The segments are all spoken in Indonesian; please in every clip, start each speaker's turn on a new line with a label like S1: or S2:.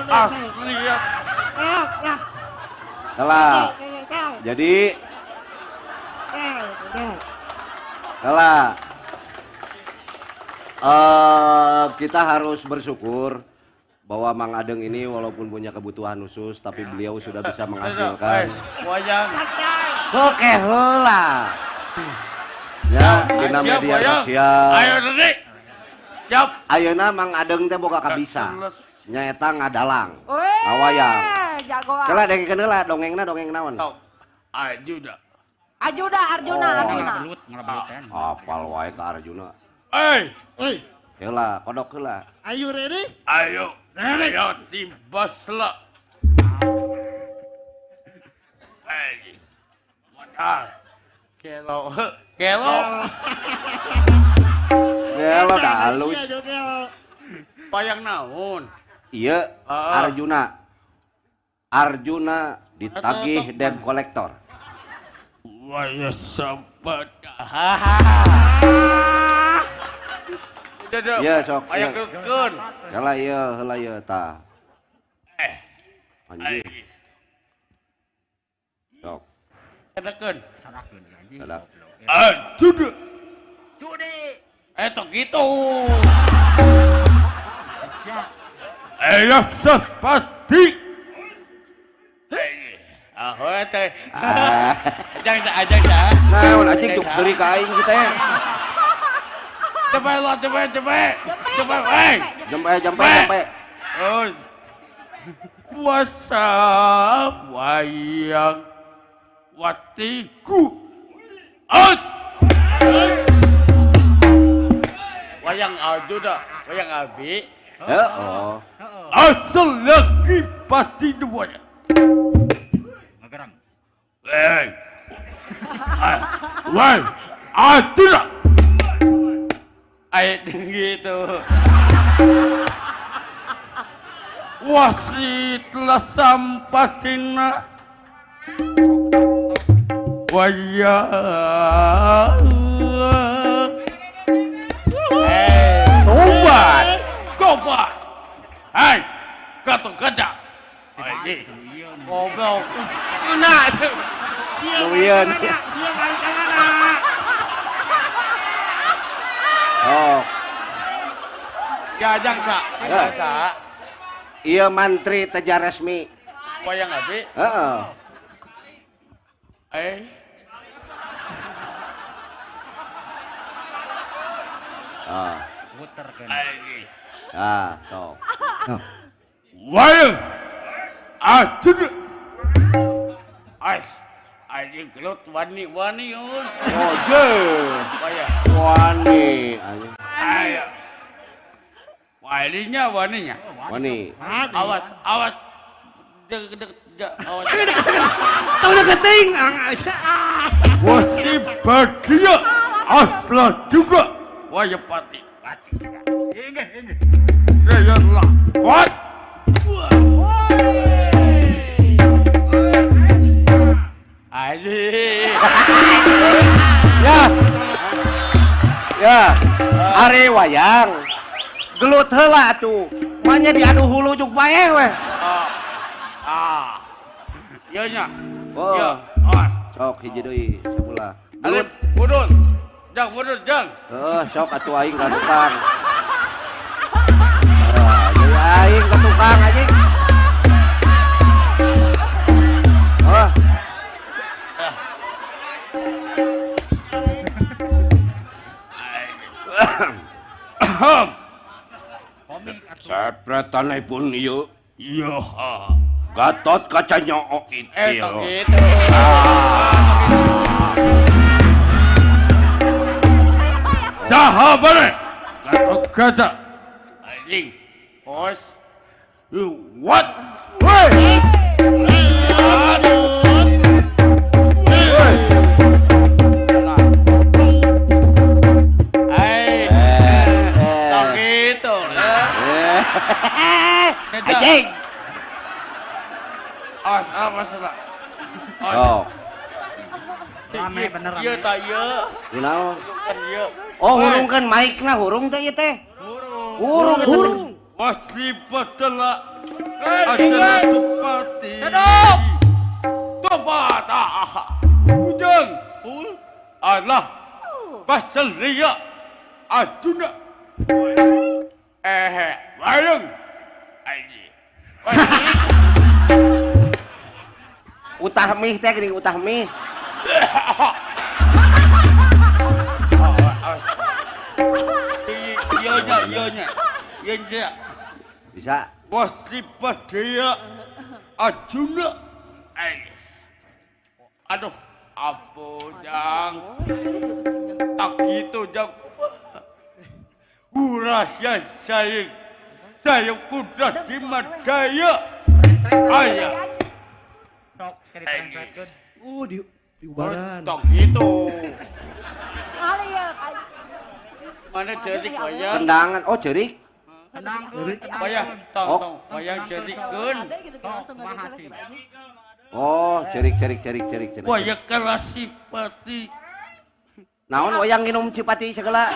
S1: Asli ya.
S2: Kalah. Jadi kalah. Kita harus bersyukur bahwa Mang Adeng ini walaupun punya kebutuhan khusus tapi beliau sudah bisa menghasilkan.
S1: Wayang.
S2: Oke heula. Ya, dina media sosial.
S1: Ayo Dedik. Siap.
S2: Ayeuna Mang Adeng teh boga kabisa. Nyaeta ngadalang. Ngawayang.
S3: Jagoan.
S2: Kala dengkeun heula dongengna dongeng naon?
S1: Ajuda.
S3: Arjuna.
S2: Apal wae ka Arjuna. Heula, kodok heula.
S4: Are you ready?
S1: Ayo. Ayo tibaslah. Modal. Kelo.
S2: Gelo dah halus.
S1: Payang naon?
S2: Iya, Arjuna ditagih debt collector.
S1: Waya sabat.
S2: Iya sok.
S1: Aya keun.
S2: Kala ieu heula ieu tah. Anjing. Sok.
S1: Keun.
S2: Ada.
S1: Judi. Tok gitu. Ayo sepati. Ahoy teh. Ajang dah.
S2: Naon anjing juk seuri ka aing kita ya.
S1: Cepet.
S2: Jampe.
S1: Oh. Puasa wayang watiku. Wayang Arjuna, wayang Abi.
S2: Oh.
S1: Asal lagi pati dua. Wah, Arjuna. Ayat gitu. Wasitlah sampatina wayang. Tobat. Hai, kata kerja. Goblok.
S4: Mana itu?
S2: Luwian. Oh.
S1: Jajang sa.
S2: Iya mantri teja resmi.
S1: Wayang Abi.
S2: Heeh. Sok.
S1: Wayang Arjuna. Anjing gelut wani yun.
S2: Oke. Wani.
S1: Waninya.
S2: Wani.
S1: Awas. Awas.
S4: Tahu udah keting.
S1: Wasi bahagia asla juga wayapati. Yalah. What?
S2: Ya. Ari wayang. Gelut heula atuh. Manya diadu hulu juk bae we.
S1: Iya nya.
S2: Oh. Sok hiji deui sabelah.
S1: Alip budut. Jang.
S2: Sok atuh aing ka tukang. Jadi aing ke tukang anjing. Sepretanipun ieu.
S1: Iya.
S2: Gatot kaca nyook itil.
S1: Gitu. Saha bare? Gatot kaca. Anjing. Bos. What? Woi.
S2: Anjing.
S1: Awas lah.
S2: Oh.
S4: Rame bener rame.
S1: Iya tak iya.
S2: Kunaon?
S1: Iya.
S2: Oh, hurungkeun mic-na hurung teh ieu teh. Hurung.
S1: masih betelak adalah seperti
S4: Duduk.
S1: tempat hujan adalah pasal dia Arjuna bareng aji
S2: Utah mih teh geuning utah mih.
S1: iya
S2: Bisa.
S1: masih dia Arjuna aduh apa jang tak gitu jang urasya saya kuda di Madaya ayah
S4: Sok, kiri translate.
S5: Di ubaran.
S1: tak gitu
S3: Kali ya, kali.
S1: mana jerik wayang
S2: Tendangan. Oh, jerik.
S4: Tenang,
S1: wayang tong
S2: Oh.
S1: tong wayang jerikeun
S2: Oh, jerik.
S5: Wayang Kalasipati.
S2: Naon wayang nginum cipati segala.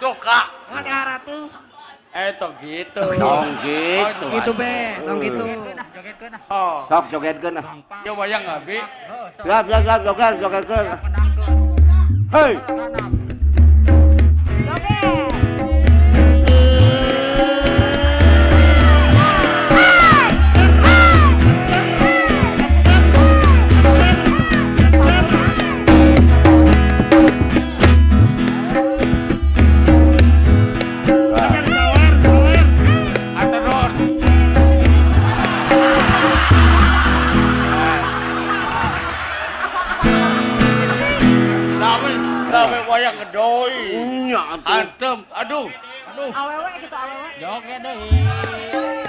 S1: doka
S4: Ada ratu.
S1: tong gitu
S2: Dong gitu.
S5: Gitu be, tong gitu.
S4: Jogetkeun nah.
S1: oh
S2: Sok jogetkeun ah.
S1: ya wayang abi
S2: Siap, jogetkeun. Hei.
S3: Joget.
S1: atenor Lawe wayang ngedoi
S2: Nya atuh.
S1: antem aduh
S3: Awewe gitu, awewe.
S4: Joget deui.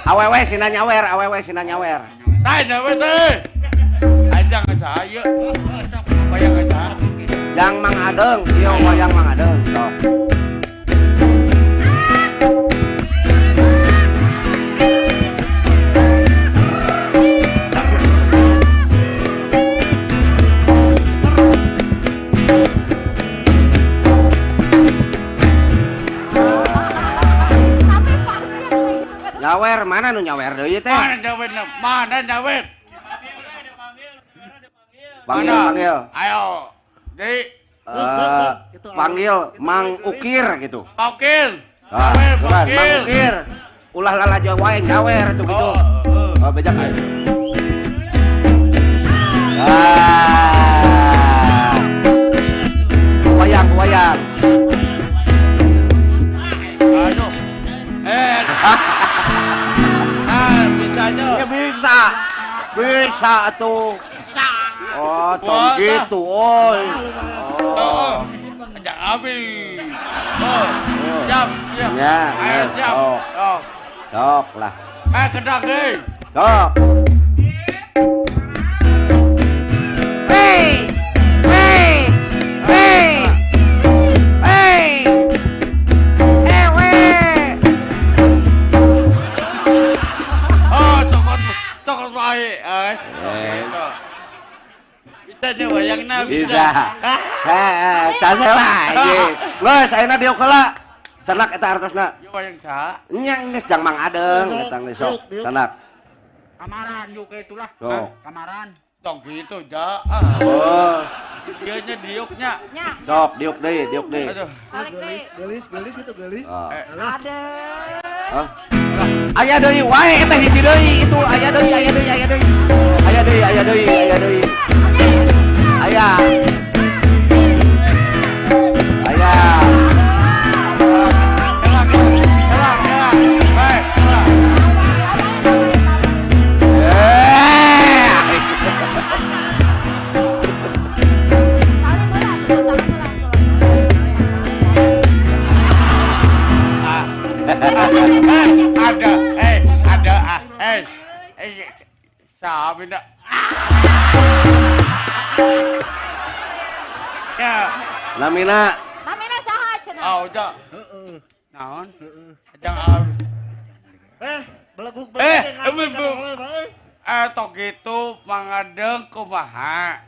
S2: Awewe sina nyawer.
S1: tanya we teh ajang saya wayang aja
S2: Yang Mang Adeng, ieu wayang Mang Adeng. Sok.
S3: Tapi pasti yang kayak gitu kan.
S2: Nyawer mana nu nyawer deui teh?
S1: mana nyawet
S2: Panggil.
S1: ayo di
S2: Panggil Mang Ukir gitu.
S1: pakil
S2: Ah,
S1: nyawet
S2: bukan, Mang
S1: pakil
S2: Ukir. Ulah lala jawa wae nyawer tuh gitu. Oh, bejak. Ah. Wayang.
S1: aduh bisanya
S2: Ya bisa tuh. Oh, tong
S1: Wah,
S2: gitu, oi.
S1: oh ajang abi oh siap
S2: Ya,
S1: ayo siap
S2: oh.
S1: oh
S2: Sok lah.
S1: kedak deh
S2: Sok. Hey!
S1: oh cokot baik gitu bisa nih wayang
S2: Bisa. Salah aja. Geus ayeuna dieu heula. Sanak eta artosna.
S1: ya wayang sa
S2: Nya geus jang Mang Adeng eta geus sok. Sanak.
S4: Kamaran juga itulah.
S2: Sok.
S4: Kamaran.
S1: tong gitu ja
S2: Oh,
S1: dia nya diuknya
S3: Nya,
S2: sok diuk deui.
S1: aduh
S3: balik deh.
S5: Gelis itu gelis.
S2: Oh.
S3: Ada.
S2: Hah? Aya deui wae eta hiji deui itu aya deui. Aya.
S1: sabi na ya
S2: Lamina.
S3: Namina saha cenah?
S1: udah naon ajang
S4: Beleguk
S1: tok gitu mangadeng kumaha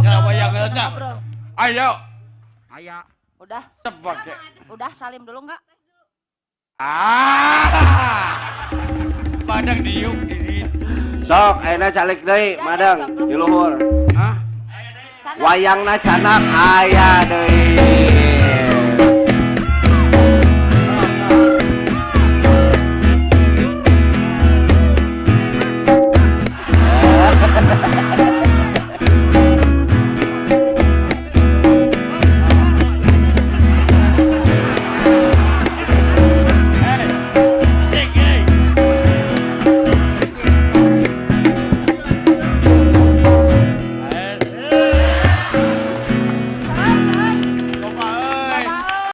S1: ya wayang euna ayo
S4: Aya.
S3: Udah,
S1: Sebagai
S3: udah salim dulu enggak?
S1: Madang diuk di
S2: Sok, ayeuna calik deui, madang di luhur.
S1: Hah?
S3: Canda.
S2: Wayangna canak aya deui.